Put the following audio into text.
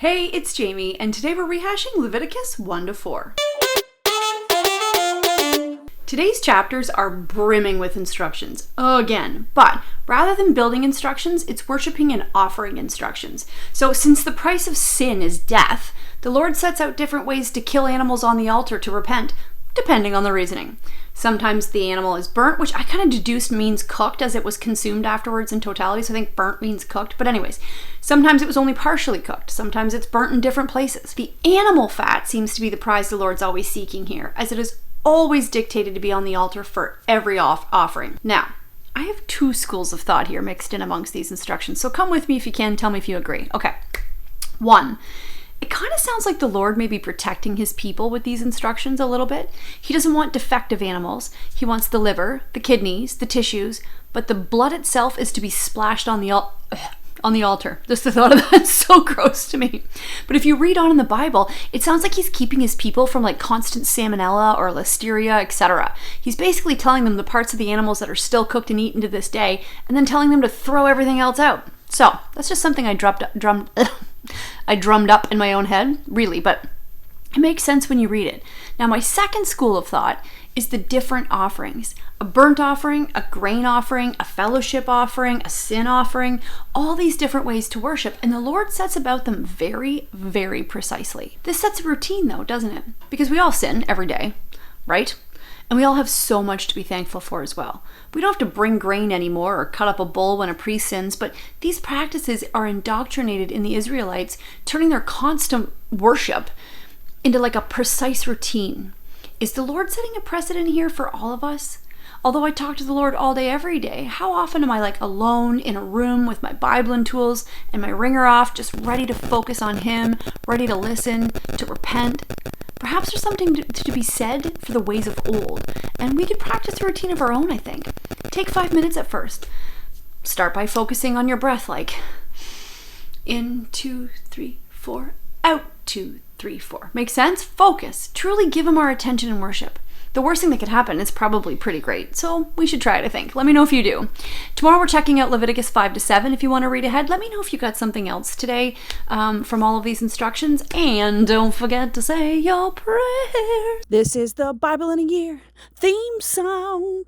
Hey, it's Jamie, and today we're rehashing Leviticus 1-4. Today's chapters are brimming with instructions, again, but rather than building instructions, it's worshiping and offering instructions. So since the price of sin is death, the Lord sets out different ways to kill animals on the altar to repent, depending on the reasoning. Sometimes the animal is burnt, which I kind of deduced means cooked as it was consumed afterwards in totality, so I think burnt means cooked. But anyways, sometimes it was only partially cooked. Sometimes it's burnt in different places. The animal fat seems to be the prize the Lord's always seeking here, as it is always dictated to be on the altar for every offering. Now, I have two schools of thought here mixed in amongst these instructions, so come with me if you can, tell me if you agree. Okay, 1. It kind of sounds like the Lord may be protecting his people with these instructions a little bit. He doesn't want defective animals. He wants the liver, the kidneys, the tissues, but the blood itself is to be splashed on the altar. Just the thought of that is so gross to me. But if you read on in the Bible, it sounds like he's keeping his people from like constant Salmonella or Listeria, etc. He's basically telling them the parts of the animals that are still cooked and eaten to this day, and then telling them to throw everything else out. So that's just something I drummed up in my own head, really, but it makes sense when you read it. Now, my second school of thought is the different offerings. A burnt offering, a grain offering, a fellowship offering, a sin offering, all these different ways to worship, and the Lord sets about them very, very precisely. This sets a routine though, doesn't it? Because we all sin every day, right? And we all have so much to be thankful for as well. We don't have to bring grain anymore or cut up a bull when a priest sins, but these practices are indoctrinated in the Israelites, turning their constant worship into like a precise routine. Is the Lord setting a precedent here for all of us? Although I talk to the Lord all day, every day, how often am I like alone in a room with my Bible and tools and my ringer off, just ready to focus on Him, ready to listen, to repent? Perhaps there's something to be said for the ways of old, and we could practice a routine of our own, I think. Take 5 minutes at first. Start by focusing on your breath, like in, 2, 3, 4, out, 2, 3, 4. Make sense? Focus. Truly give Him our attention in worship. The worst thing that could happen is probably pretty great, so we should try it, I think. Let me know if you do. Tomorrow we're checking out Leviticus 5-7 if you want to read ahead. Let me know if you got something else today from all of these instructions, and don't forget to say your prayer. This is the Bible in a Year theme song.